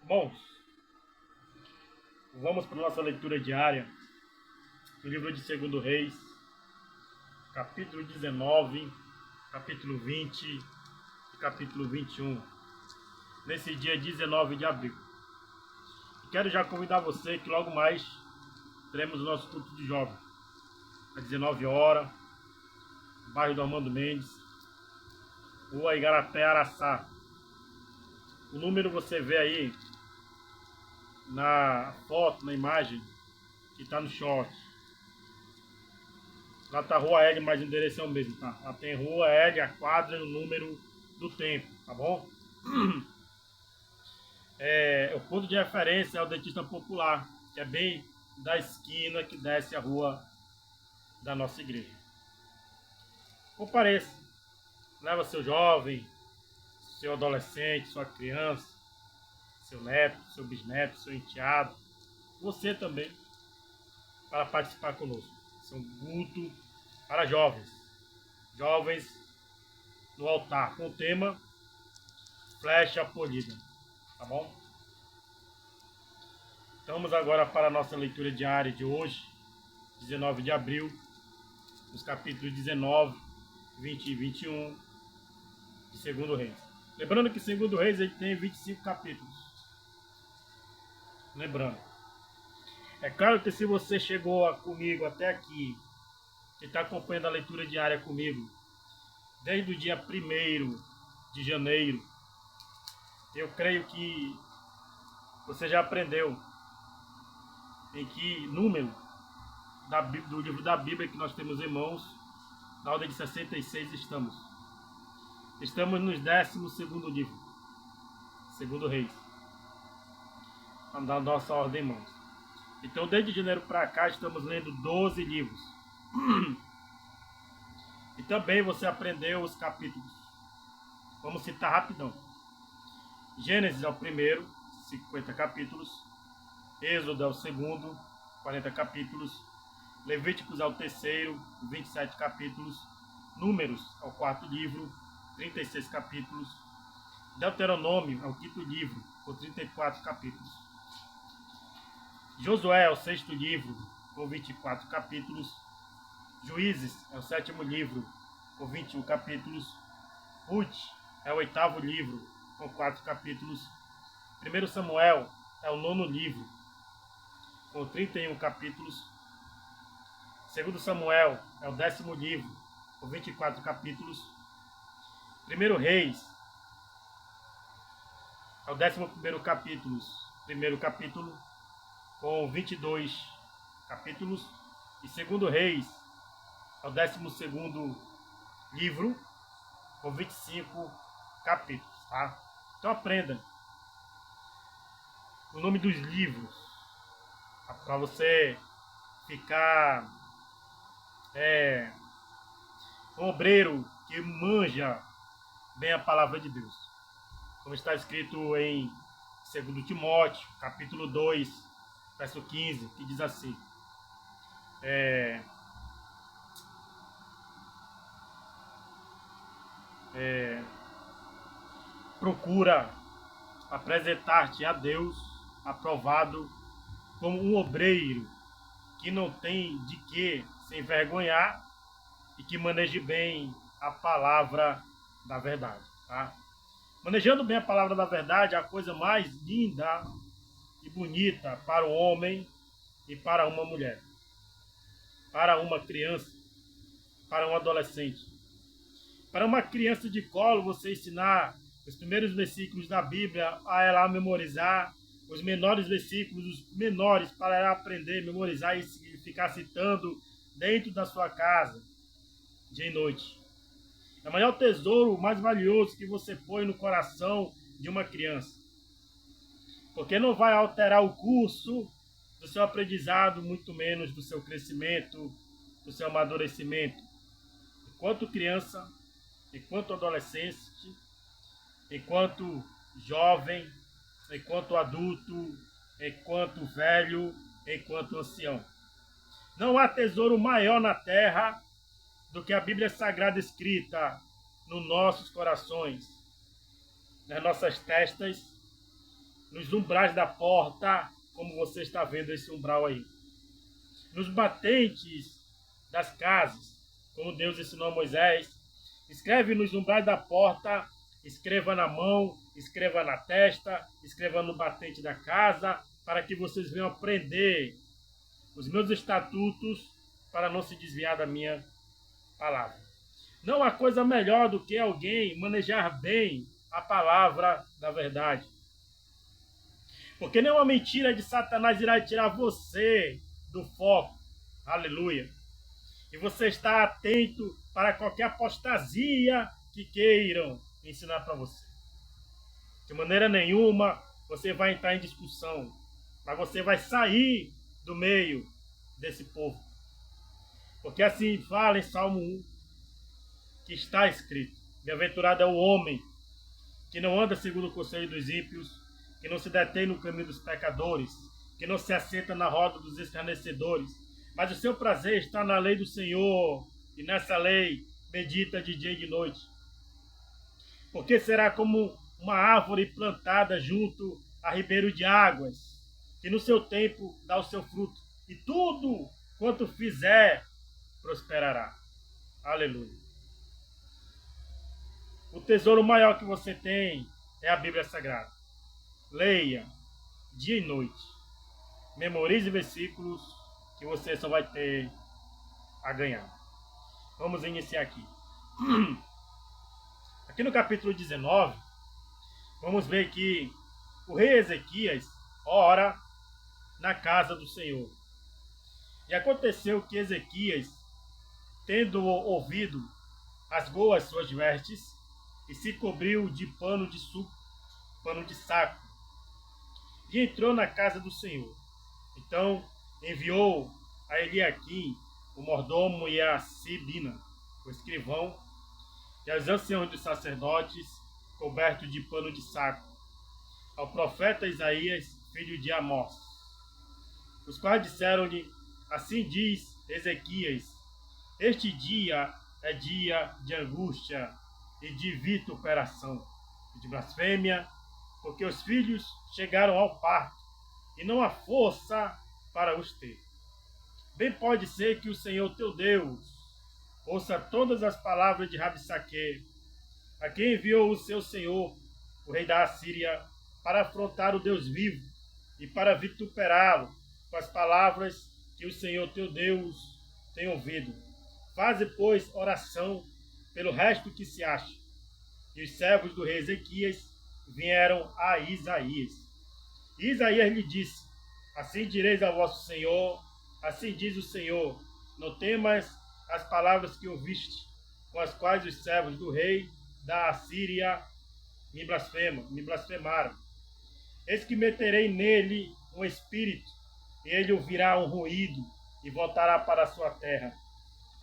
Bom, vamos para a nossa leitura diária no livro de 2 Reis, capítulo 19, capítulo 20 e capítulo 21, nesse dia 19 de abril. E quero já convidar você que logo mais teremos o nosso culto de jovens, às 19 horas, bairro do Armando Mendes, Rua Igarapé, Araçá. O número você vê aí na foto, na imagem, que está no short. Lá tá Rua L, mas o endereço é o mesmo, tá? Lá tem Rua L, a quadra e o número do templo, tá bom? O ponto de referência é o Dentista Popular, que é bem da esquina que desce a rua da nossa igreja. Compareça, leva seu jovem, seu adolescente, sua criança, seu neto, seu bisneto, seu enteado, você também, para participar conosco. Esse é um culto para jovens. Jovens no altar, com o tema Flecha Polida, tá bom? Vamos agora para a nossa leitura diária de hoje, 19 de abril, os capítulos 19, 20 e 21 de 2 Reis. Lembrando que 2 Reis ele tem 25 capítulos. Lembrando. É claro que se você chegou comigo até aqui, e está acompanhando a leitura diária comigo, desde o dia 1º de janeiro, eu creio que você já aprendeu em que número do livro da Bíblia que nós temos em mãos, na ordem de 66 estamos. Estamos no 12º livro, 2 Reis, na nossa ordem em mãos. Então, desde janeiro para cá, estamos lendo 12 livros. E também você aprendeu os capítulos. Vamos citar rapidão. Gênesis é o primeiro, 50 capítulos. Êxodo é o segundo, 40 capítulos. Levíticos é o terceiro, 27 capítulos. Números é o quarto livro, 36 capítulos. Deuteronômio é o quinto livro, com 34 capítulos. Josué é o sexto livro, com 24 capítulos. Juízes é o sétimo livro, com 21 capítulos. Ruth é o oitavo livro, com 4 capítulos. 1 Samuel é o nono livro, com 31 capítulos. 2 Samuel é o 10º livro, com 24 capítulos. 1 Reis é o 11º capítulo, primeiro capítulo, com 22 capítulos. E 2 Reis é o 12º livro, com 25 capítulos, tá? Então aprenda o nome dos livros, para você ficar um obreiro que manja bem a palavra de Deus. Como está escrito em 2 Timóteo, capítulo 2, verso 15, que diz assim: procura apresentar-te a Deus aprovado como um obreiro que não tem de que se envergonhar e que maneje bem a palavra da verdade, tá? Manejando bem a palavra da verdade é a coisa mais linda e bonita para o homem e para uma mulher, para uma criança, para um adolescente. Para uma criança de colo, você ensinar os primeiros versículos da Bíblia a ela memorizar, os menores versículos, os menores, para ela aprender, memorizar e ficar citando dentro da sua casa, dia e noite. É o maior tesouro, o mais valioso que você põe no coração de uma criança. Porque não vai alterar o curso do seu aprendizado, muito menos do seu crescimento, do seu amadurecimento. Enquanto criança, enquanto adolescente, enquanto jovem, enquanto adulto, enquanto velho, enquanto ancião. Não há tesouro maior na terra do que a Bíblia Sagrada escrita nos nossos corações, nas nossas testas nos umbrais da porta, como você está vendo esse umbral aí. Nos batentes das casas, como Deus ensinou a Moisés. Escreve nos umbrais da porta, escreva na mão, escreva na testa, escreva no batente da casa, para que vocês venham aprender os meus estatutos, para não se desviar da minha palavra. Não há coisa melhor do que alguém manejar bem a palavra da verdade. Porque nenhuma mentira de Satanás irá tirar você do foco. Aleluia. E você está atento para qualquer apostasia que queiram ensinar para você. De maneira nenhuma você vai entrar em discussão, mas você vai sair do meio desse povo. Porque assim fala em Salmo 1, que está escrito: bem-aventurado é o homem que não anda segundo o conselho dos ímpios, que não se detém no caminho dos pecadores, que não se assenta na roda dos escarnecedores, mas o seu prazer está na lei do Senhor, e nessa lei medita de dia e de noite. Porque será como uma árvore plantada junto a ribeiro de águas, que no seu tempo dá o seu fruto, e tudo quanto fizer prosperará. Aleluia. O tesouro maior que você tem é a Bíblia Sagrada. Leia dia e noite. Memorize versículos que você só vai ter a ganhar. Vamos iniciar aqui. Aqui no capítulo 19, vamos ver que o rei Ezequias ora na casa do Senhor. E aconteceu que Ezequias, tendo ouvido, rasgou as suas vestes e se cobriu de pano de suco, pano de saco, e entrou na casa do Senhor. Então enviou a Eliaquim, o mordomo, e a Sibina, o escrivão, e aos anciãos dos sacerdotes, cobertos de pano de saco, ao profeta Isaías, filho de Amós, os quais disseram-lhe: assim diz Ezequias, este dia é dia de angústia e de vituperação, e de blasfêmia, porque os filhos chegaram ao parto, e não há força para os ter. Bem pode ser que o Senhor teu Deus ouça todas as palavras de Rabsaque, a quem enviou o seu senhor, o rei da Assíria, para afrontar o Deus vivo e para vituperá-lo com as palavras que o Senhor teu Deus tem ouvido. Faze, pois, oração pelo resto que se acha. E os servos do rei Ezequias vieram a Isaías. E Isaías lhe disse: assim direis ao vosso Senhor, assim diz o Senhor, não temas as palavras que ouviste, com as quais os servos do rei da Assíria me blasfemaram. Eis que meterei nele um espírito, e ele ouvirá um ruído, e voltará para a sua terra.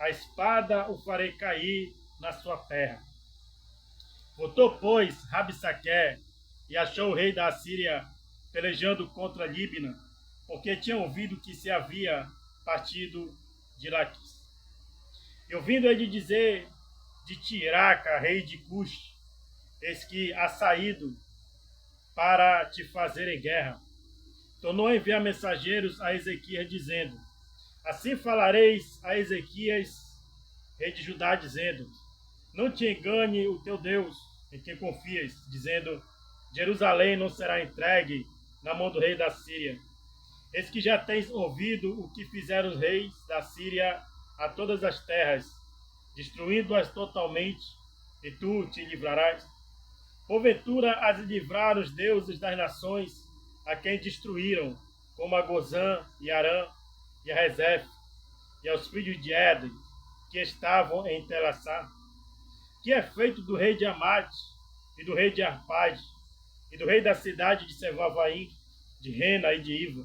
A espada o farei cair na sua terra. Voltou, pois, Rabsaque, e achou o rei da Assíria pelejando contra Líbina, porque tinha ouvido que se havia partido de Laquis. E ouvindo ele dizer de Tiraca, rei de Cush, eis que há saído para te fazerem guerra, tornou a enviar mensageiros a Ezequias, dizendo: assim falareis a Ezequias, rei de Judá, dizendo: não te engane o teu Deus, em quem confias, dizendo: Jerusalém não será entregue na mão do rei da Síria. Eis que já tens ouvido o que fizeram os reis da Síria a todas as terras, destruindo-as totalmente, e tu te livrarás. Porventura as livraram os deuses das nações, a quem destruíram, como a Gozã e Arã, e a Rezef, e aos filhos de Éden, que estavam em Telassá, que é feito do rei de Amate, e do rei de Arpade, e do rei da cidade de Sevavaim, de Rena e de Iva.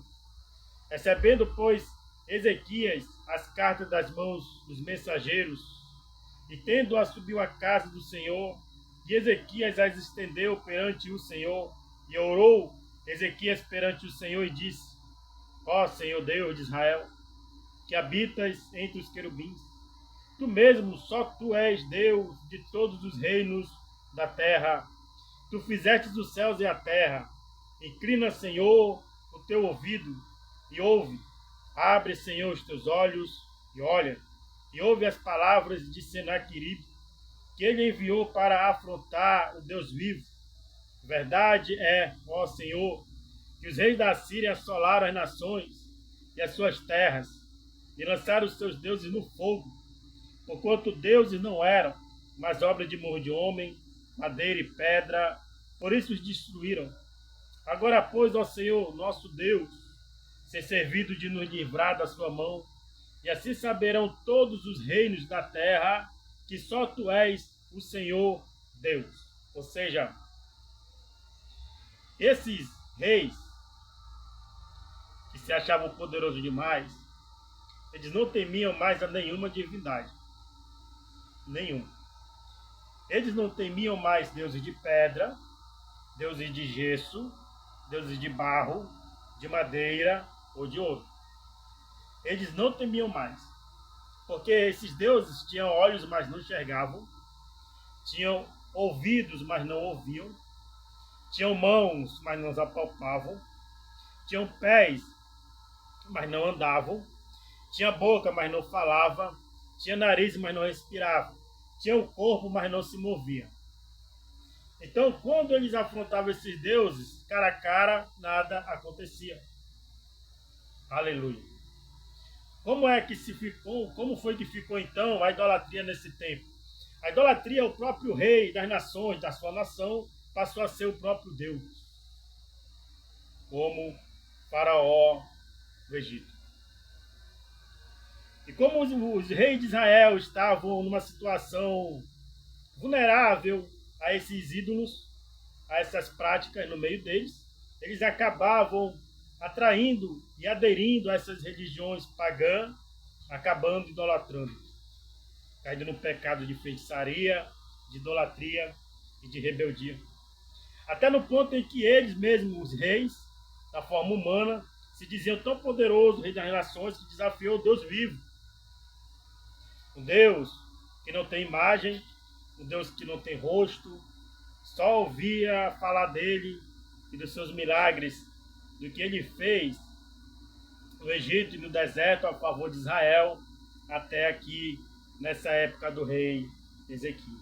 Recebendo, pois, Ezequias as cartas das mãos dos mensageiros, e tendo-as subiu à casa do Senhor, e Ezequias as estendeu perante o Senhor, e orou Ezequias perante o Senhor e disse: ó Senhor Deus de Israel, que habitas entre os querubins, tu mesmo, só tu és Deus de todos os reinos da terra. Tu fizestes os céus e a terra, Inclina, Senhor, o teu ouvido e ouve. Abre, Senhor, os teus olhos e olha. E ouve as palavras de Senaqueribe, que ele enviou para afrontar o Deus vivo. Verdade é, ó Senhor, que os reis da Síria assolaram as nações e as suas terras, e lançaram os seus deuses no fogo, porquanto deuses não eram, mas obras de mão de homem, madeira e pedra, por isso os destruíram. Agora, pois, ó Senhor, nosso Deus, ser servido de nos livrar da sua mão, e assim saberão todos os reinos da terra que só tu és o Senhor Deus. Ou seja, esses reis que se achavam poderosos demais, eles não temiam mais a nenhuma divindade. Nenhum. Eles não temiam mais deuses de pedra, deuses de gesso, deuses de barro, de madeira ou de ouro. Eles não temiam mais, porque esses deuses tinham olhos, mas não enxergavam, tinham ouvidos, mas não ouviam, tinham mãos, mas não apalpavam, tinham pés, mas não andavam, tinha boca, mas não falava, tinha nariz, mas não respirava, tinha o corpo, mas não se movia. Então, quando eles afrontavam esses deuses, cara a cara, nada acontecia. Aleluia. Como foi que ficou então a idolatria nesse tempo? A idolatria, o próprio rei das nações, da sua nação, passou a ser o próprio Deus, como Faraó do Egito. E como os reis de Israel estavam numa situação vulnerável a esses ídolos, a essas práticas no meio deles, eles acabavam atraindo e aderindo a essas religiões pagãs, acabando idolatrando, caindo no pecado de feitiçaria, de idolatria e de rebeldia. Até no ponto em que eles mesmos, os reis, da forma humana, se diziam tão poderosos, rei das relações, que desafiou o Deus vivo. Um Deus que não tem imagem, um Deus que não tem rosto, só ouvia falar dele e dos seus milagres, do que ele fez no Egito e no deserto a favor de Israel, até aqui, nessa época do rei Ezequias.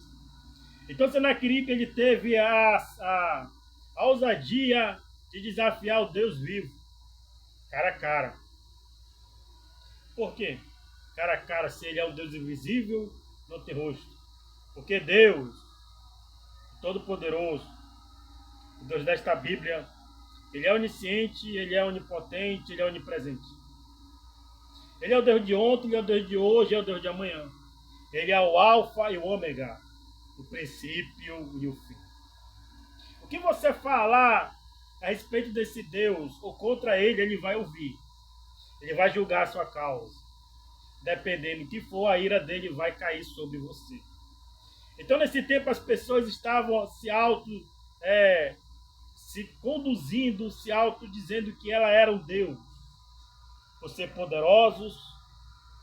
Então Senaqueribe, ele teve a ousadia de desafiar o Deus vivo, cara a cara. Por quê? Cara a cara, se ele é um Deus invisível, não tem rosto. Porque Deus, Todo-Poderoso, o Deus desta Bíblia, ele é onisciente, ele é onipotente, ele é onipresente. Ele é o Deus de ontem, ele é o Deus de hoje, ele é o Deus de amanhã. Ele é o alfa e o ômega, o princípio e o fim. O que você falar a respeito desse Deus ou contra ele, ele vai ouvir. Ele vai julgar a sua causa. Dependendo do que for, a ira dele vai cair sobre você. Então, nesse tempo, as pessoas estavam se conduzindo, se dizendo que ela era um Deus. Por ser poderosos,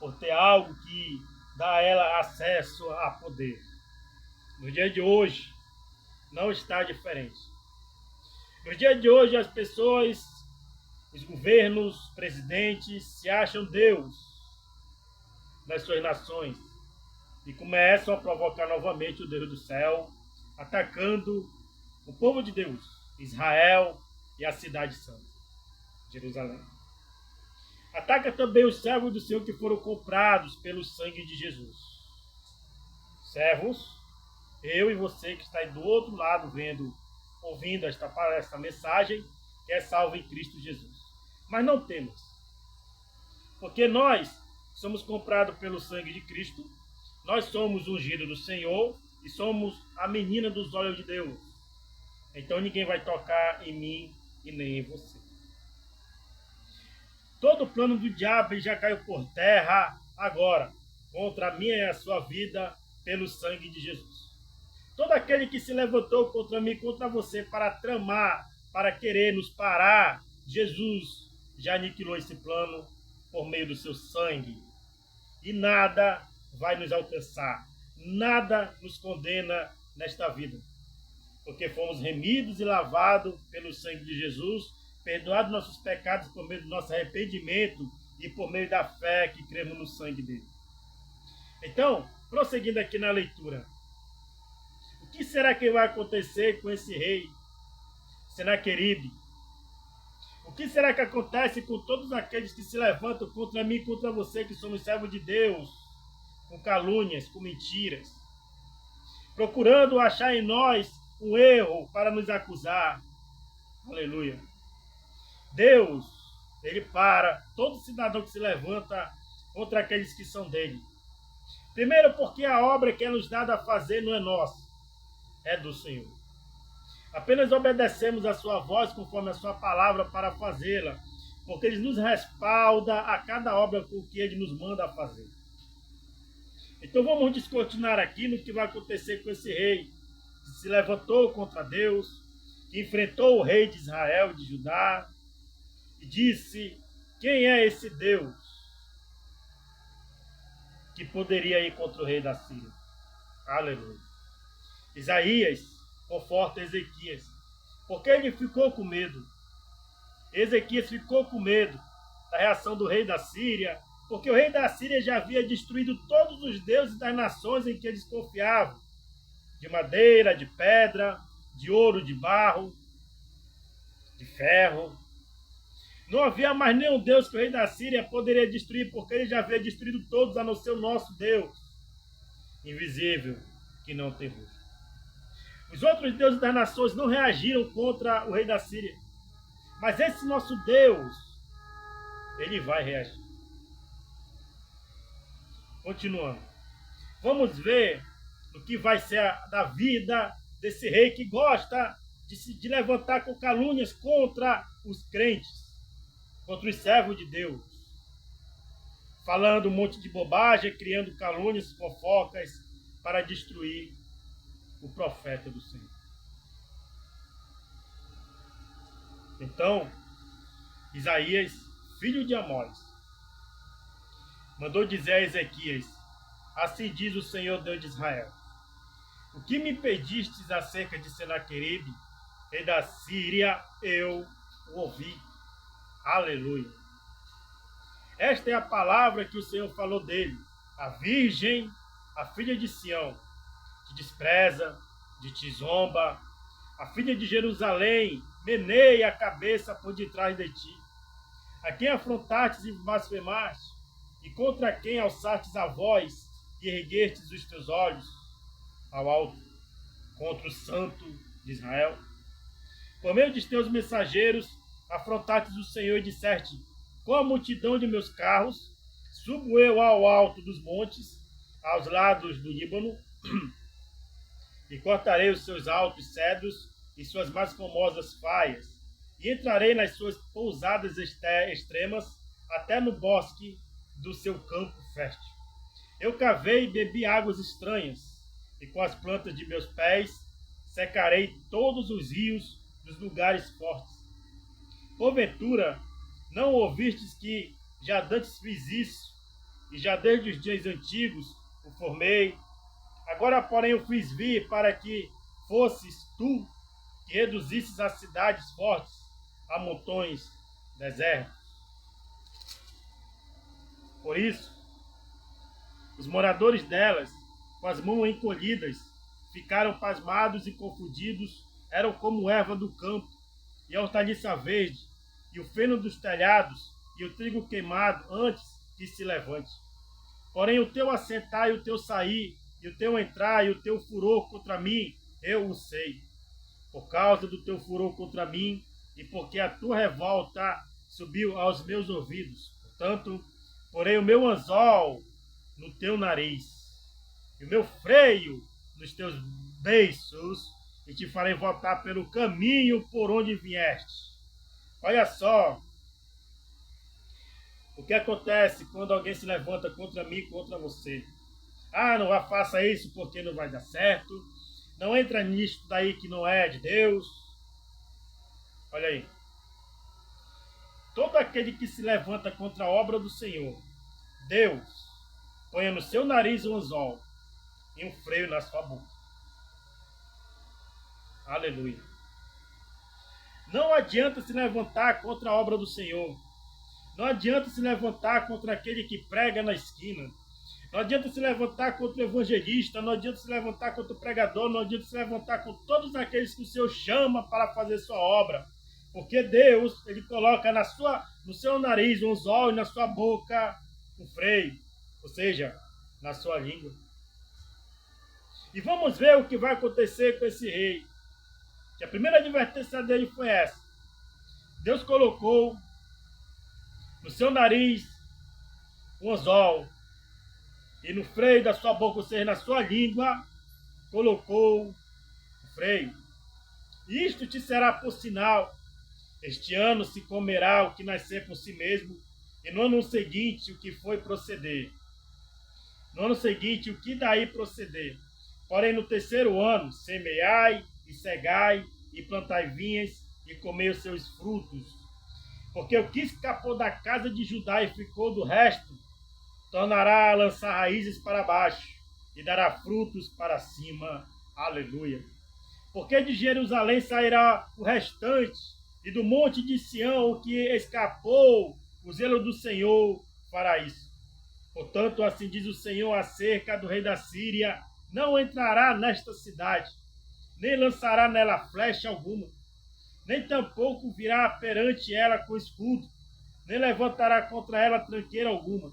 por ter algo que dá a ela acesso a poder. No dia de hoje, não está diferente. No dia de hoje, as pessoas, os governos, presidentes, se acham Deus nas suas nações e começam a provocar novamente o Deus do céu, atacando o povo de Deus, Israel e a cidade santa, Jerusalém. Ataca também os servos do Senhor que foram comprados pelo sangue de Jesus. Servos, eu e você que está aí do outro lado ouvindo esta mensagem, que é salvo em Cristo Jesus. Mas não temos, porque nós somos comprados pelo sangue de Cristo, nós somos ungidos do Senhor e somos a menina dos olhos de Deus. Então ninguém vai tocar em mim e nem em você. Todo o plano do diabo já caiu por terra agora, contra a minha e a sua vida, pelo sangue de Jesus. Todo aquele que se levantou contra mim, contra você, para tramar, para querer nos parar, Jesus já aniquilou esse plano por meio do seu sangue. E nada vai nos alcançar, nada nos condena nesta vida. porque fomos remidos e lavados pelo sangue de Jesus, perdoados nossos pecados por meio do nosso arrependimento e por meio da fé que cremos no sangue dele. Então, prosseguindo aqui na leitura, o que será que vai acontecer com esse rei Senaqueribe? O que será que acontece com todos aqueles que se levantam contra mim e contra você, que somos servos de Deus, com calúnias, com mentiras, procurando achar em nós um erro para nos acusar? Aleluia. Deus, ele para todo cidadão que se levanta contra aqueles que são dele. Primeiro, porque a obra que é nos dada a fazer não é nossa, é do Senhor. Apenas obedecemos a sua voz conforme a sua palavra para fazê-la, porque ele nos respalda a cada obra com que ele nos manda fazer. Então vamos descortinar aqui no que vai acontecer com esse rei, que se levantou contra Deus, que enfrentou o rei de Israel e de Judá, e disse: quem é esse Deus que poderia ir contra o rei da Síria? Aleluia. Isaías conforta Ezequias, porque ele ficou com medo. Ezequias ficou com medo da reação do rei da Síria, porque o rei da Síria já havia destruído todos os deuses das nações em que eles confiavam, de madeira, de pedra, de ouro, de barro, de ferro. Não havia mais nenhum Deus que o rei da Síria poderia destruir, porque ele já havia destruído todos, a não ser o nosso Deus, invisível, que não tem rosto. Os outros deuses das nações não reagiram contra o rei da Síria, mas esse nosso Deus, ele vai reagir. Continuando. Vamos ver o que vai ser da vida desse rei que gosta de levantar com calúnias contra os crentes, contra os servos de Deus, falando um monte de bobagem, criando calúnias, fofocas para destruir o profeta do Senhor. Então, Isaías, filho de Amós, mandou dizer a Ezequias: assim diz o Senhor Deus de Israel, o que me pedistes acerca de Senaqueribe, rei da Síria, eu o ouvi. Aleluia. Esta é a palavra que o Senhor falou dele, a virgem, a filha de Sião, te despreza, te zomba, a filha de Jerusalém meneia a cabeça por detrás de ti, a quem afrontastes e blasfemaste, e contra quem alçastes a voz e erguestes os teus olhos ao alto, contra o Santo de Israel. Por meio de teus mensageiros afrontastes o Senhor e disseste: com a multidão de meus carros subo eu ao alto dos montes, aos lados do Líbano, e cortarei os seus altos cedros e suas mais formosas faias, e entrarei nas suas pousadas extremas, até no bosque do seu campo fértil. Eu cavei e bebi águas estranhas, e com as plantas de meus pés secarei todos os rios dos lugares fortes. Porventura, não ouvistes que já dantes fiz isso, e já desde os dias antigos o formei? Agora, porém, o fiz vir para que fosses tu que reduzisses as cidades fortes a montões desertos. Por isso, os moradores delas, com as mãos encolhidas, ficaram pasmados e confundidos, eram como erva do campo, e a hortaliça verde, e o feno dos telhados, e o trigo queimado, antes que se levante. Porém, o teu assentar e o teu sair, e o teu entrar e o teu furor contra mim, eu o sei. Por causa do teu furor contra mim, e porque a tua revolta subiu aos meus ouvidos. Portanto, porei o meu anzol no teu nariz, e o meu freio nos teus beiços, e te farei voltar pelo caminho por onde vieste. Olha só o que acontece quando alguém se levanta contra mim e contra você. Ah, não faça isso porque não vai dar certo. Não entra nisso daí que não é de Deus. Olha aí. Todo aquele que se levanta contra a obra do Senhor, Deus, ponha no seu nariz um anzol e um freio na sua boca. Aleluia. Não adianta se levantar contra a obra do Senhor. Não adianta se levantar contra aquele que prega na esquina. Não adianta se levantar contra o evangelista. Não adianta se levantar contra o pregador. Não adianta se levantar contra todos aqueles que o Senhor chama para fazer sua obra. Porque Deus, Ele coloca no seu nariz um anzol e na sua boca um freio. Ou seja, na sua língua. E vamos ver o que vai acontecer com esse rei. Que a primeira advertência dele foi essa. Deus colocou no seu nariz um anzol e no freio da sua boca, ou seja, na sua língua, colocou o freio. Isto te será por sinal. Este ano se comerá o que nascer por si mesmo, e no ano seguinte o que foi proceder. No ano seguinte o que daí proceder. Porém, no terceiro ano, semeai e cegai e plantai vinhas e comei os seus frutos. Porque o que escapou da casa de Judá e ficou do resto, tornará a lançar raízes para baixo e dará frutos para cima. Aleluia. Porque de Jerusalém sairá o restante, e do monte de Sião o que escapou, o zelo do Senhor fará isso. Portanto, assim diz o Senhor acerca do rei da Síria: não entrará nesta cidade, nem lançará nela flecha alguma, nem tampouco virá perante ela com escudo, nem levantará contra ela tranqueira alguma.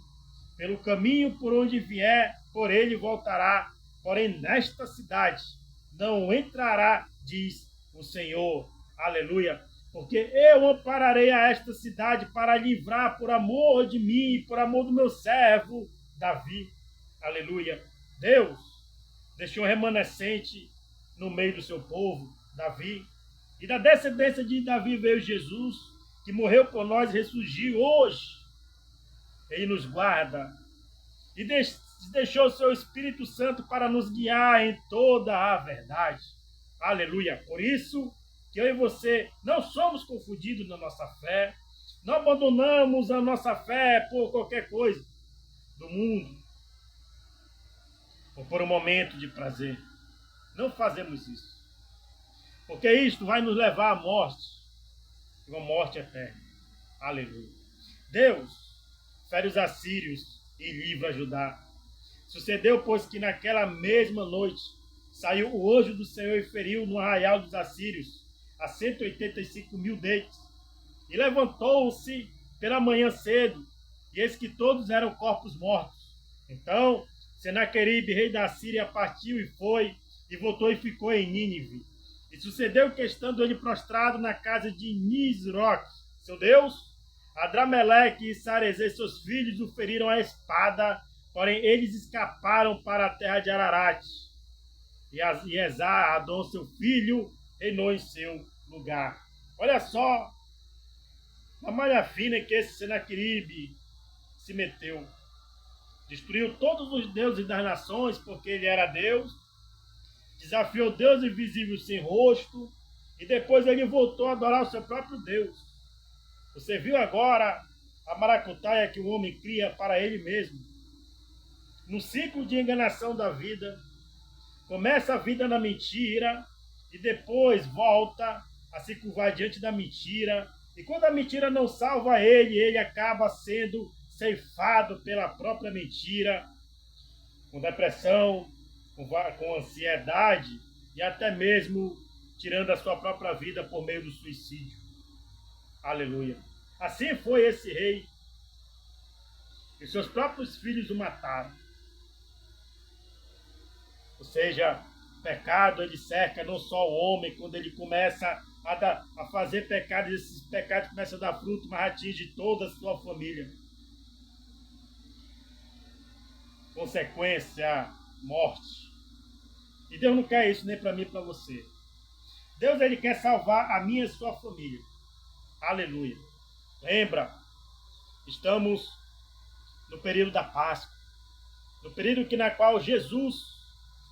Pelo caminho por onde vier, por ele voltará, porém nesta cidade não entrará, diz o Senhor. Aleluia. Porque eu ampararei a esta cidade para livrar por amor de mim e por amor do meu servo Davi. Aleluia. Deus deixou remanescente no meio do seu povo, Davi. E da descendência de Davi veio Jesus, que morreu por nós e ressurgiu hoje. Ele nos guarda e deixou o seu Espírito Santo para nos guiar em toda a verdade. Aleluia. Por isso que eu e você não somos confundidos na nossa fé, não abandonamos a nossa fé por qualquer coisa do mundo, ou por um momento de prazer. Não fazemos isso, porque isto vai nos levar à morte, uma morte eterna. Aleluia. Deus fere os assírios e livra Judá. Sucedeu, pois, que naquela mesma noite saiu o anjo do Senhor e feriu no arraial dos assírios a 185.000 deles. E levantou-se pela manhã cedo, e eis que todos eram corpos mortos. Então Senaqueribe, rei da Síria, partiu e foi, e voltou e ficou em Nínive. E sucedeu que, estando ele prostrado na casa de Nisroque, seu Deus, Adrameleque e Sarezê, seus filhos, o feriram à espada, porém eles escaparam para a terra de Ararat. E Esar-Adon, seu filho, reinou em seu lugar. Olha só a malha fina que esse Senaqueribe se meteu. Destruiu todos os deuses das nações, porque ele era Deus. Desafiou Deus invisível sem rosto. E depois ele voltou a adorar o seu próprio Deus. Você viu agora a maracutaia que o homem cria para ele mesmo? No ciclo de enganação da vida, começa a vida na mentira e depois volta a se curvar diante da mentira. E quando a mentira não salva ele, ele acaba sendo ceifado pela própria mentira, com depressão, com ansiedade e até mesmo tirando a sua própria vida por meio do suicídio. Aleluia. Assim foi esse rei. E seus próprios filhos o mataram. Ou seja, pecado ele cerca não só o homem, quando ele começa a fazer pecados, esses pecados começam a dar fruto, mas atinge toda a sua família. Consequência, morte. E Deus não quer isso nem para mim, nem para você. Deus ele quer salvar a minha e a sua família. Aleluia. Lembra, estamos no período da Páscoa, no período na qual Jesus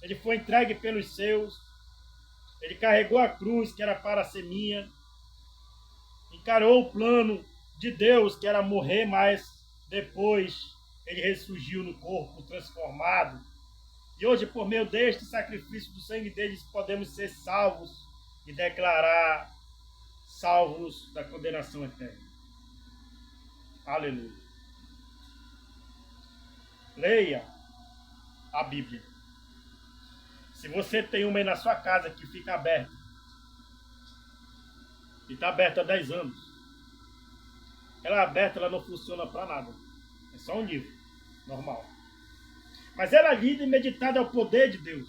ele foi entregue pelos seus, ele carregou a cruz que era para ser minha, encarou o plano de Deus que era morrer, mas depois ele ressurgiu no corpo transformado. E hoje, por meio deste sacrifício do sangue deles, podemos ser salvos e declarar salvos da condenação eterna. Aleluia. Leia a Bíblia. Se você tem uma aí na sua casa que fica aberta, e está aberta há 10 anos, ela é aberta, ela não funciona para nada. É só um livro, normal. Mas ela é lida e meditada ao poder de Deus,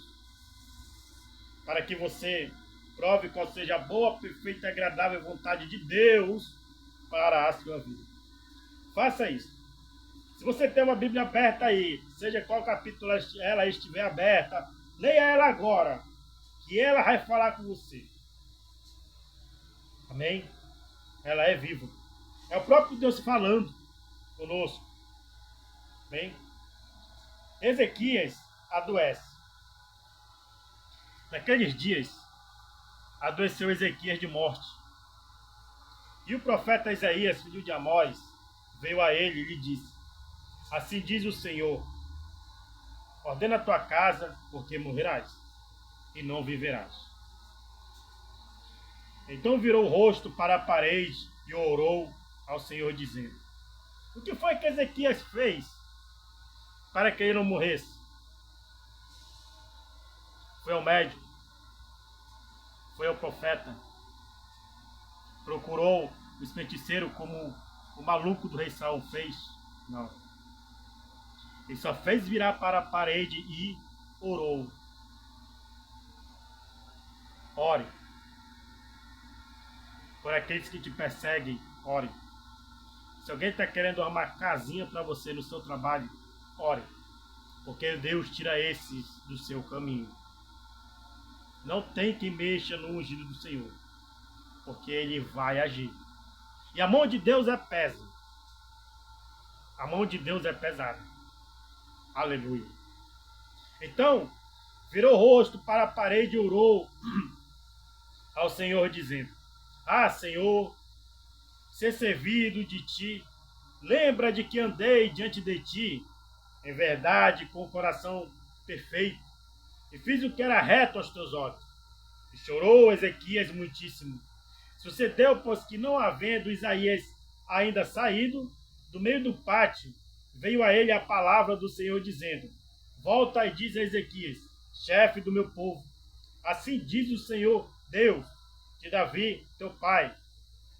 para que você prove qual seja a boa, perfeita e agradável vontade de Deus para a sua vida. Faça isso. Se você tem uma Bíblia aberta aí, seja qual capítulo ela estiver aberta, leia ela agora, que ela vai falar com você. Amém? Ela é viva. É o próprio Deus falando conosco. Amém? Ezequias adoece. Naqueles dias, adoeceu Ezequias de morte. E o profeta Isaías, filho de Amós, veio a ele e lhe disse: assim diz o Senhor, ordena a tua casa, porque morrerás, e não viverás. Então virou o rosto para a parede e orou ao Senhor, dizendo: o que foi que Ezequias fez para que ele não morresse? Foi ao médico, foi ao profeta, procurou o feiticeiro como o maluco do rei Saul fez? Não. Ele só fez virar para a parede e orou. Ore. Por aqueles que te perseguem, ore. Se alguém está querendo arrumar casinha para você no seu trabalho, ore. Porque Deus tira esses do seu caminho. Não tem quem mexa no ungido do Senhor, porque Ele vai agir. E a mão de Deus é pesa. A mão de Deus é pesada. Aleluia. Então, virou o rosto para a parede e orou ao Senhor, dizendo: ah, Senhor, ser servido de ti, lembra de que andei diante de ti, em verdade, com o coração perfeito, e fiz o que era reto aos teus olhos. E chorou Ezequias muitíssimo. Sucedeu, pois, que não havendo Isaías ainda saído do meio do pátio, veio a ele a palavra do Senhor, dizendo: volta e diz a Ezequias, chefe do meu povo, assim diz o Senhor Deus de Davi, teu pai,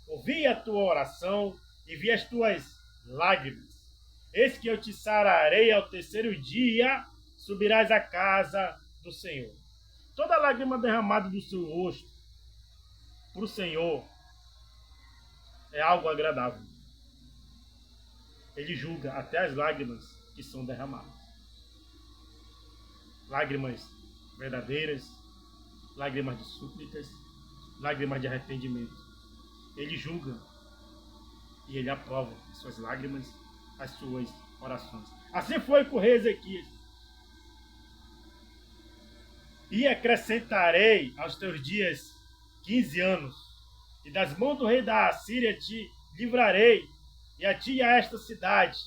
ouvi a tua oração e vi as tuas lágrimas. Eis que eu te sararei ao terceiro dia, subirás à casa do Senhor. Toda lágrima derramada do seu rosto para o Senhor é algo agradável. Ele julga até as lágrimas que são derramadas. Lágrimas verdadeiras, lágrimas de súplicas, lágrimas de arrependimento. Ele julga e ele aprova as suas lágrimas, as suas orações. Assim foi com o rei Ezequias. E acrescentarei aos teus dias 15 anos, e das mãos do rei da Assíria te livrarei, e a ti e a esta cidade,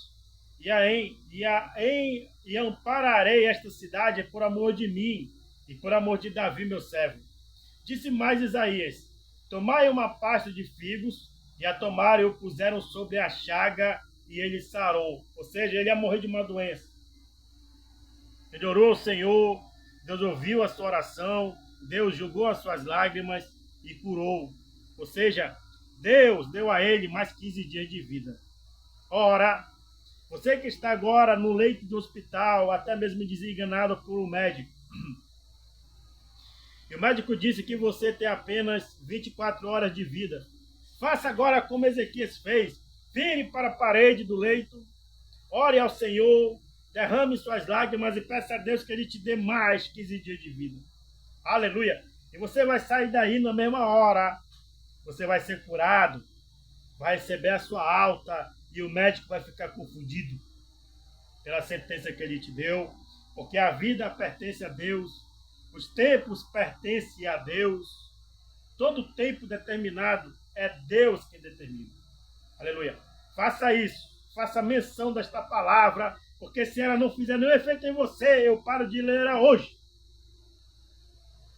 e ampararei esta cidade por amor de mim, e por amor de Davi, meu servo. Disse mais Isaías: tomai uma pasta de figos, e a tomaram e o puseram sobre a chaga, e ele sarou. Ou seja, ele ia morrer de uma doença. Ele orou ao Senhor, Deus ouviu a sua oração, Deus julgou as suas lágrimas e curou. Ou seja, Deus deu a ele mais 15 dias de vida. Ora, você que está agora no leito do hospital, até mesmo desenganado por um médico, e o médico disse que você tem apenas 24 horas de vida, faça agora como Ezequias fez. Vire para a parede do leito, ore ao Senhor, derrame suas lágrimas e peça a Deus que Ele te dê mais 15 dias de vida. Aleluia! E você vai sair daí na mesma hora. Você vai ser curado, vai receber a sua alta e o médico vai ficar confundido pela sentença que ele te deu, porque a vida pertence a Deus, os tempos pertencem a Deus, todo tempo determinado é Deus quem determina. Aleluia! Faça isso, faça menção desta palavra, porque se ela não fizer nenhum efeito em você, eu paro de ler ela hoje.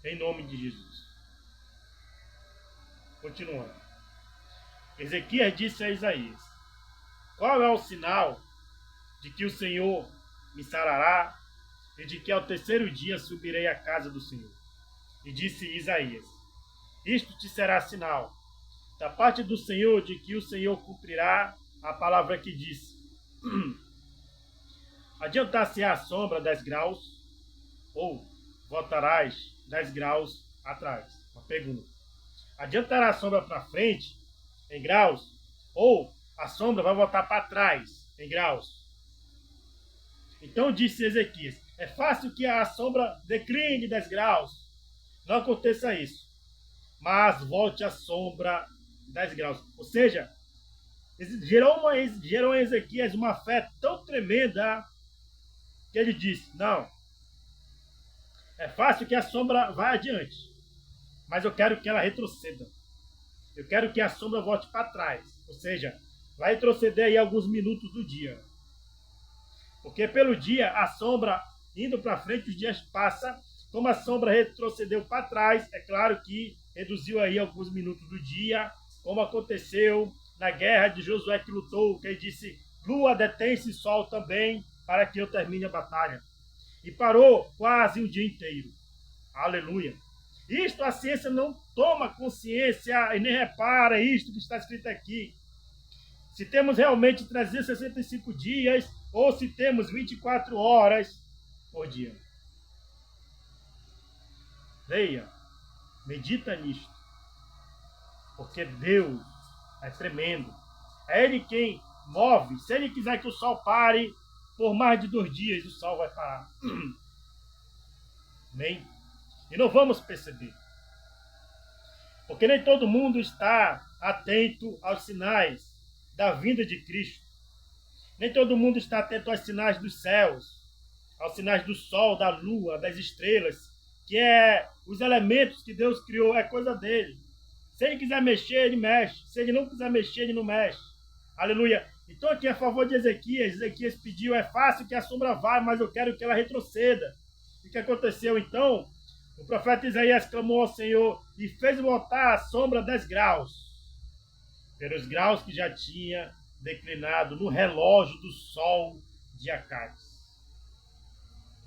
Em nome de Jesus. Continuando. Ezequias disse a Isaías: qual é o sinal de que o Senhor me sarará e de que ao terceiro dia subirei à casa do Senhor? E disse Isaías: isto te será sinal da parte do Senhor, de que o Senhor cumprirá a palavra que disse. Adiantar-se a sombra 10 graus, ou voltarás 10 graus atrás? Uma pergunta. Adiantará a sombra para frente em graus, ou a sombra vai voltar para trás em graus? Então disse Ezequias: é fácil que a sombra decline 10 graus. Não aconteça isso, mas volte a sombra 10 graus. Ou seja, gerou em Ezequias uma fé tão tremenda que ele disse: não, é fácil que a sombra vá adiante, mas eu quero que ela retroceda. Eu quero que a sombra volte para trás. Ou seja, vai retroceder aí alguns minutos do dia. Porque pelo dia, a sombra indo para frente, os dias passam. Como a sombra retrocedeu para trás, é claro que reduziu aí alguns minutos do dia, como aconteceu na guerra de Josué que lutou, que ele disse: lua, detém-se, sol também, para que eu termine a batalha. E parou quase o dia inteiro. Aleluia. Isto a ciência não toma consciência e nem repara isto que está escrito aqui. Se temos realmente 365 dias ou se temos 24 horas por dia. Leia, medita nisto. Porque Deus é tremendo. É Ele quem move. Se Ele quiser que o sol pare por mais de 2 dias, o sol vai parar. Amém? E não vamos perceber. Porque nem todo mundo está atento aos sinais da vinda de Cristo. Nem todo mundo está atento aos sinais dos céus, aos sinais do sol, da lua, das estrelas, que é os elementos que Deus criou, é coisa dele. Se ele quiser mexer, ele mexe. Se ele não quiser mexer, ele não mexe. Aleluia. Então aqui a favor de Ezequias, Ezequias pediu: é fácil que a sombra vá, mas eu quero que ela retroceda. E o que aconteceu então? O profeta Isaías clamou ao Senhor e fez voltar a sombra 10 graus, pelos graus que já tinha declinado no relógio do sol de Acabe.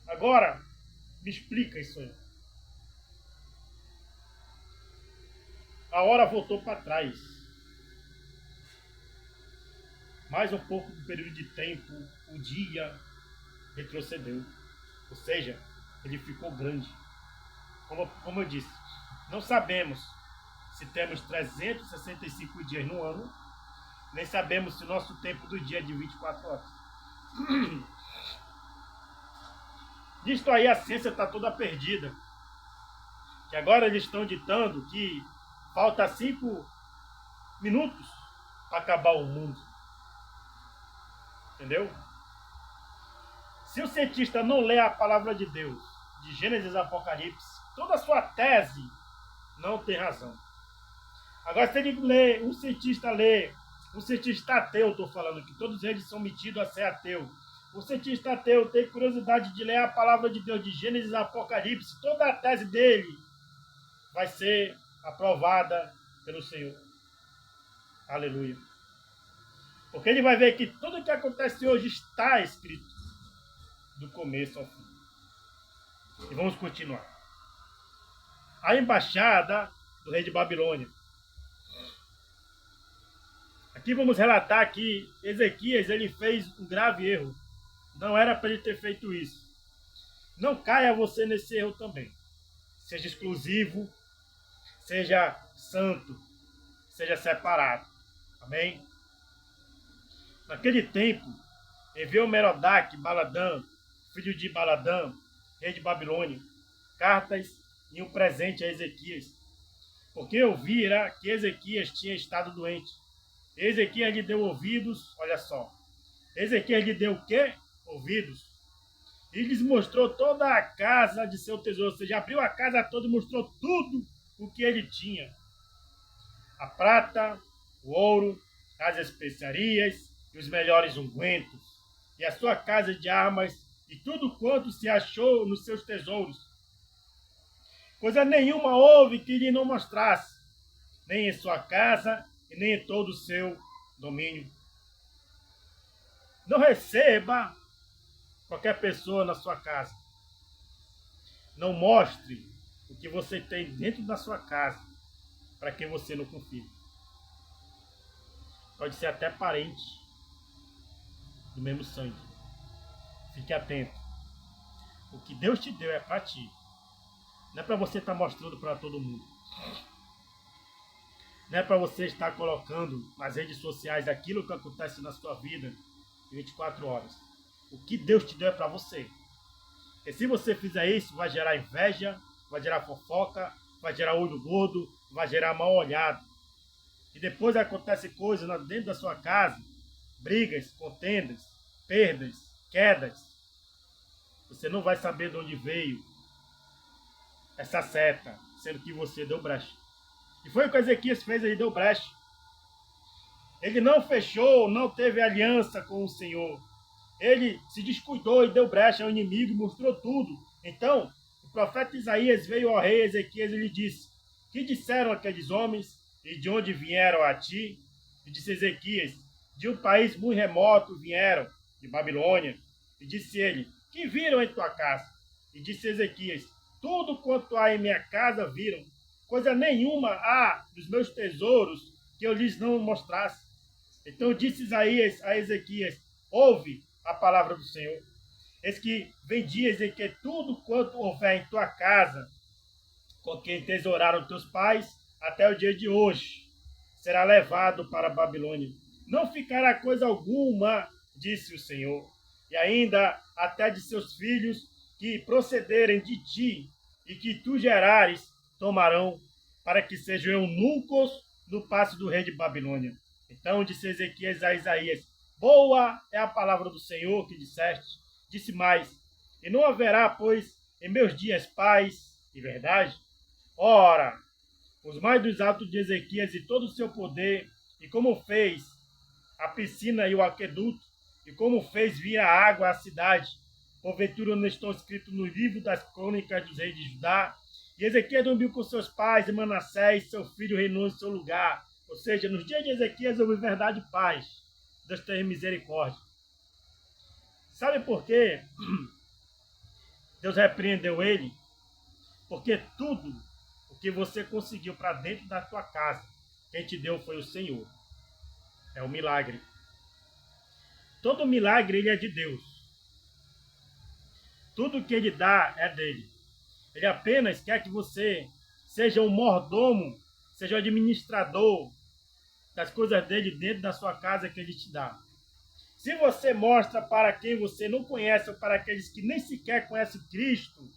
Agora, me explica isso aí. A hora voltou para trás. Mais um pouco do período de tempo, o dia retrocedeu. Ou seja, ele ficou grande. Como eu disse, não sabemos se temos 365 dias no ano, nem sabemos se o nosso tempo do dia é de 24 horas. Disto aí a ciência está toda perdida. Que agora eles estão ditando que falta 5 minutos para acabar o mundo. Entendeu? Se o cientista não lê a palavra de Deus, de Gênesis a Apocalipse, toda a sua tese não tem razão. Agora, se ele lê, um cientista ateu, estou falando que todos eles são metidos a ser ateu. O cientista ateu tem curiosidade de ler a palavra de Deus, de Gênesis a Apocalipse, toda a tese dele vai ser aprovada pelo Senhor. Aleluia. Porque ele vai ver que tudo o que acontece hoje está escrito do começo ao fim. E vamos continuar. A embaixada do rei de Babilônia. Aqui vamos relatar que Ezequias ele fez um grave erro. Não era para ele ter feito isso. Não caia você nesse erro também. Seja exclusivo, seja santo, seja separado. Amém? Naquele tempo, enviou Merodach, Baladã, filho de Baladã, rei de Babilônia, cartas e um presente a Ezequias, porque ouvira que Ezequias tinha estado doente. Ezequias lhe deu ouvidos, olha só. Ezequias lhe deu o quê? Ouvidos. E lhes mostrou toda a casa de seu tesouro, ou seja, abriu a casa toda e mostrou tudo o que ele tinha. A prata, o ouro, as especiarias e os melhores ungüentos, e a sua casa de armas, e tudo quanto se achou nos seus tesouros. Coisa nenhuma houve que lhe não mostrasse. nem em sua casa e nem em todo o seu domínio. Não receba qualquer pessoa na sua casa. Não mostre o que você tem dentro da sua casa para quem você não confia. Pode ser até parente do mesmo sangue. Fique atento. O que Deus te deu é para ti. Não é para você estar mostrando para todo mundo. Não é para você estar colocando nas redes sociais aquilo que acontece na sua vida em 24 horas. O que Deus te deu é para você. Porque se você fizer isso, vai gerar inveja, vai gerar fofoca, vai gerar olho gordo, vai gerar mal olhado. E depois acontece coisas dentro da sua casa, brigas, contendas, perdas, quedas. Você não vai saber de onde veio essa seta, sendo que você deu brecha. E foi o que Ezequias fez, ele deu brecha. Ele não fechou, não teve aliança com o Senhor. Ele se descuidou e deu brecha ao inimigo e mostrou tudo. Então, o profeta Isaías veio ao rei Ezequias e lhe disse: que disseram aqueles homens e de onde vieram a ti? E disse Ezequias: de um país muito remoto vieram, de Babilônia. E disse ele: que viram em tua casa? E disse Ezequias: tudo quanto há em minha casa viram. Coisa nenhuma há dos meus tesouros que eu lhes não mostrasse. Então disse Isaías a Ezequias: ouve a palavra do Senhor. Eis que vem dias em que tudo quanto houver em tua casa, com quem tesouraram teus pais, até o dia de hoje, será levado para a Babilônia. Não ficará coisa alguma, disse o Senhor. E ainda até de seus filhos que procederem de ti e que tu gerares, tomarão, para que sejam eunucos no palácio do rei de Babilônia. Então disse Ezequias a Isaías: boa é a palavra do Senhor que disseste. Disse mais: e não haverá, pois, em meus dias paz e verdade? Ora, os mais dos atos de Ezequias e todo o seu poder, e como fez a piscina e o aqueduto, e como fez vir a água à cidade, porventura não estão escritos no livro das crônicas dos reis de Judá? E Ezequias dormiu com seus pais, e Manassés, seu filho, reinou em seu lugar. Ou seja, nos dias de Ezequias houve verdade e paz. Deus teve misericórdia. Sabe por quê Deus repreendeu ele? Porque tudo o que você conseguiu para dentro da tua casa, quem te deu foi o Senhor. É um milagre. Todo milagre ele é de Deus. Tudo que ele dá é dele. Ele apenas quer que você seja um mordomo, seja um administrador das coisas dele dentro da sua casa que ele te dá. Se você mostra para quem você não conhece ou para aqueles que nem sequer conhecem Cristo,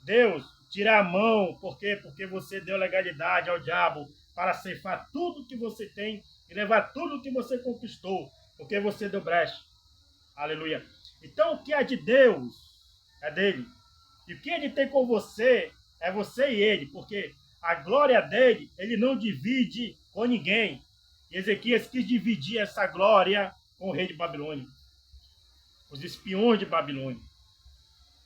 Deus tira a mão. Por quê? Porque você deu legalidade ao diabo para ceifar tudo que você tem e levar tudo que você conquistou, porque você deu brecha. Aleluia. Então o que é de Deus é dele. E o que ele tem com você é você e ele, porque a glória dele ele não divide com ninguém. E Ezequias quis dividir essa glória com o rei de Babilônia, os espiões de Babilônia,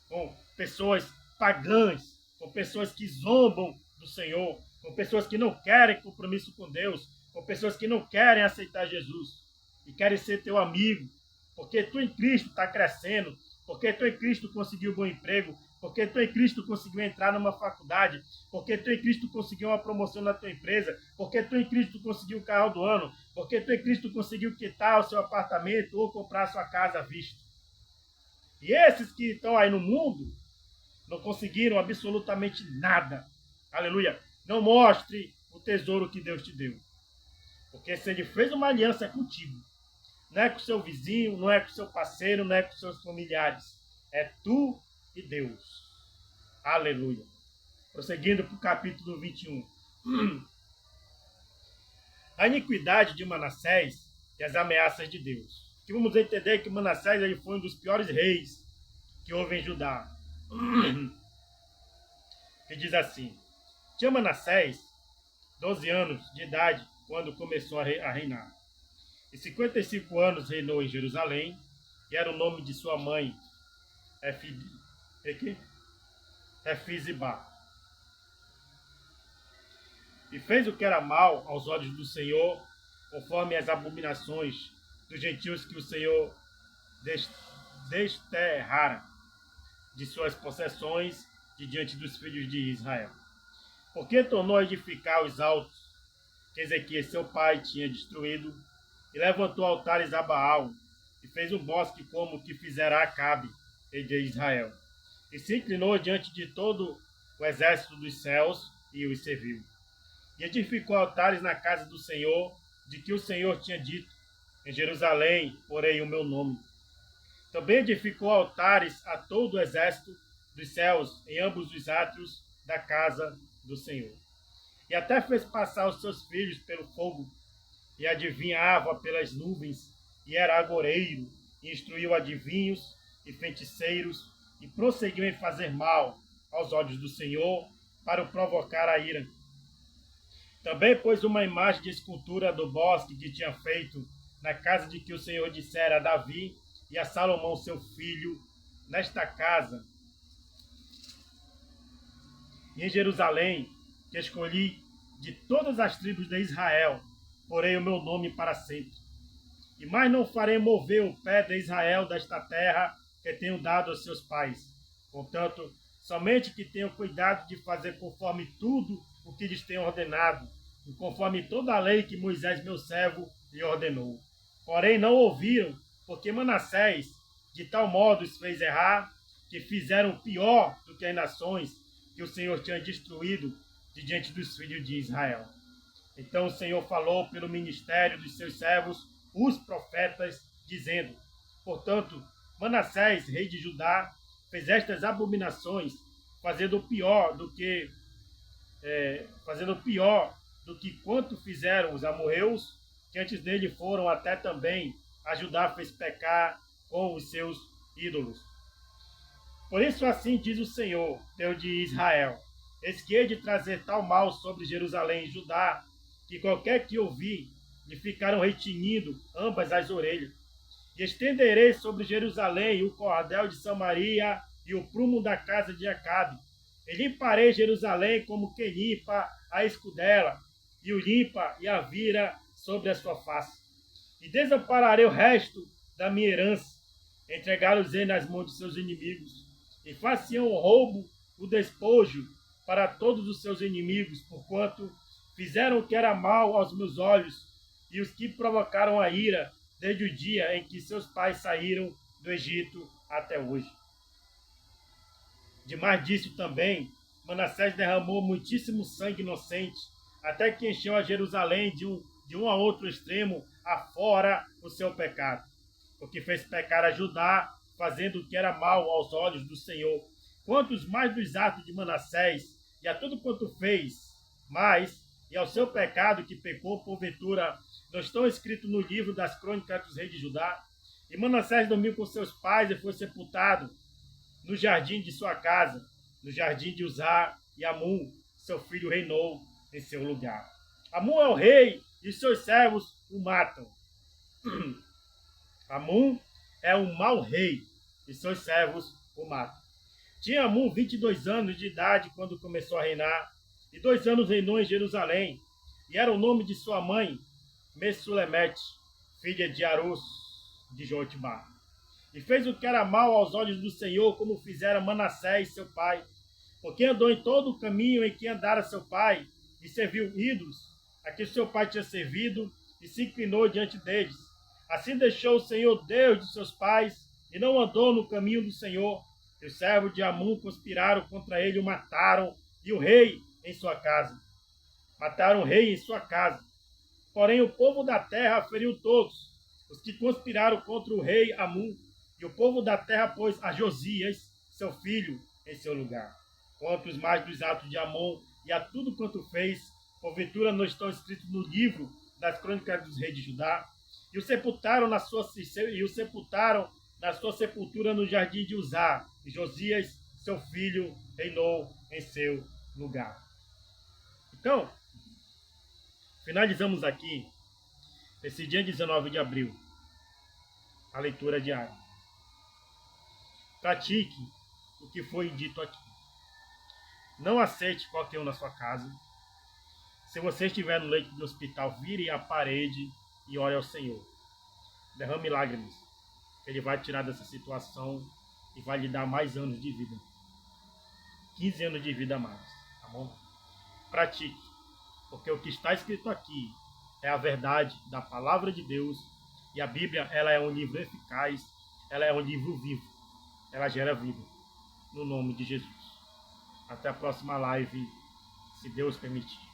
com pessoas pagãs, com pessoas que zombam do Senhor, com pessoas que não querem compromisso com Deus, com pessoas que não querem aceitar Jesus e querem ser teu amigo, porque tu em Cristo está crescendo, porque tu em Cristo conseguiu um bom emprego, porque tu em Cristo conseguiu entrar numa faculdade, porque tu em Cristo conseguiu uma promoção na tua empresa, porque tu em Cristo conseguiu o carro do ano, porque tu em Cristo conseguiu quitar o seu apartamento ou comprar a sua casa à vista. E esses que estão aí no mundo não conseguiram absolutamente nada. Aleluia. Não mostre o tesouro que Deus te deu. Porque se ele fez uma aliança contigo, não é com seu vizinho, não é com seu parceiro, não é com seus familiares. É tu e Deus. Aleluia. Prosseguindo para o capítulo 21. A iniquidade de Manassés e as ameaças de Deus. Aqui vamos entender que Manassés ele foi um dos piores reis que houve em Judá. Que diz assim: tinha Manassés 12 anos de idade quando começou a reinar. E 55 anos reinou em Jerusalém, e era o nome de sua mãe, Efizibá. e fez o que era mal aos olhos do Senhor, conforme as abominações dos gentios que o Senhor desterrara de suas possessões de diante dos filhos de Israel. Porque tornou a edificar os altos que Ezequias seu pai tinha destruído, e levantou altares a Baal, e fez um bosque como o que fizera Acabe, rei de Israel. E se inclinou diante de todo o exército dos céus, e os serviu. E edificou altares na casa do Senhor, de que o Senhor tinha dito: em Jerusalém porei o meu nome. Também edificou altares a todo o exército dos céus, em ambos os átrios da casa do Senhor. E até fez passar os seus filhos pelo fogo, e adivinhava pelas nuvens, e era agoreiro, e instruiu adivinhos e feiticeiros, e prosseguiu em fazer mal aos olhos do Senhor, para o provocar a ira. Também pôs uma imagem de escultura do bosque que tinha feito na casa de que o Senhor dissera a Davi e a Salomão seu filho, nesta casa e em Jerusalém, que escolhi de todas as tribos de Israel, porei o meu nome para sempre. E mais não farei mover o pé de Israel desta terra que tenho dado aos seus pais. Portanto, somente que tenham cuidado de fazer conforme tudo o que lhes tenho ordenado, e conforme toda a lei que Moisés, meu servo, lhe ordenou. Porém, não ouviram, porque Manassés de tal modo os fez errar, que fizeram pior do que as nações que o Senhor tinha destruído de diante dos filhos de Israel. Então o Senhor falou pelo ministério dos seus servos, os profetas, dizendo: portanto, Manassés, rei de Judá, fez estas abominações, fazendo pior do que quanto fizeram os amorreus, que antes dele foram, até também a Judá fez pecar com os seus ídolos. Por isso assim diz o Senhor, Deus de Israel: eis que hei de trazer tal mal sobre Jerusalém e Judá, que qualquer que ouvir lhe ficaram retinindo ambas as orelhas. E estenderei sobre Jerusalém o cordel de Samaria e o prumo da casa de Acabe. E limparei Jerusalém como quem limpa a escudela, e o limpa e a vira sobre a sua face. E desampararei o resto da minha herança, entregá-los-ei nas mãos de seus inimigos, e faciam o roubo, o despojo para todos os seus inimigos, porquanto fizeram o que era mal aos meus olhos, e os que provocaram a ira desde o dia em que seus pais saíram do Egito até hoje. Demais disso também, Manassés derramou muitíssimo sangue inocente, até que encheu a Jerusalém de um a outro extremo, afora o seu pecado. Porque fez pecar a Judá, fazendo o que era mal aos olhos do Senhor. Quantos mais dos atos de Manassés, e a tudo quanto fez, mais, e ao seu pecado que pecou, porventura, não estão escritos no livro das crônicas dos reis de Judá? E Manassés dormiu com seus pais e foi sepultado no jardim de sua casa, no jardim de Uzá, e Amon, seu filho, reinou em seu lugar. Amon é o rei, e seus servos o matam. Amon é um mau rei, e seus servos o matam. Tinha Amon 22 anos de idade quando começou a reinar, e 2 anos reinou em Jerusalém, e era o nome de sua mãe, Messulemete, filha de Arus, de Jotibá. E fez o que era mal aos olhos do Senhor, como fizera Manassés, seu pai, porque andou em todo o caminho em que andara seu pai, e serviu ídolos, a que seu pai tinha servido, e se inclinou diante deles. Assim deixou o Senhor Deus de seus pais, e não andou no caminho do Senhor. E os servos de Amon conspiraram contra ele e o mataram, e o rei em sua casa. Mataram o rei em sua casa. Porém o povo da terra feriu todos, os que conspiraram contra o rei Amon, e o povo da terra pôs a Josias, seu filho, em seu lugar. Quanto os mais dos atos de Amon e a tudo quanto fez, porventura não estão escritos no livro das crônicas dos reis de Judá? E o sepultaram na sua sepultura no jardim de Uzá, e Josias, seu filho, reinou em seu lugar. Então, finalizamos aqui, esse dia 19 de abril, a leitura diária. Pratique o que foi dito aqui. Não aceite qualquer um na sua casa. Se você estiver no leito do hospital, vire a parede e ore ao Senhor. Derrame lágrimas. Ele vai tirar dessa situação e vai lhe dar mais anos de vida. 15 anos de vida a mais, tá bom? Pratique, porque o que está escrito aqui é a verdade da palavra de Deus, e a Bíblia, ela é um livro eficaz, ela é um livro vivo, ela gera vida, no nome de Jesus. Até a próxima live, se Deus permitir.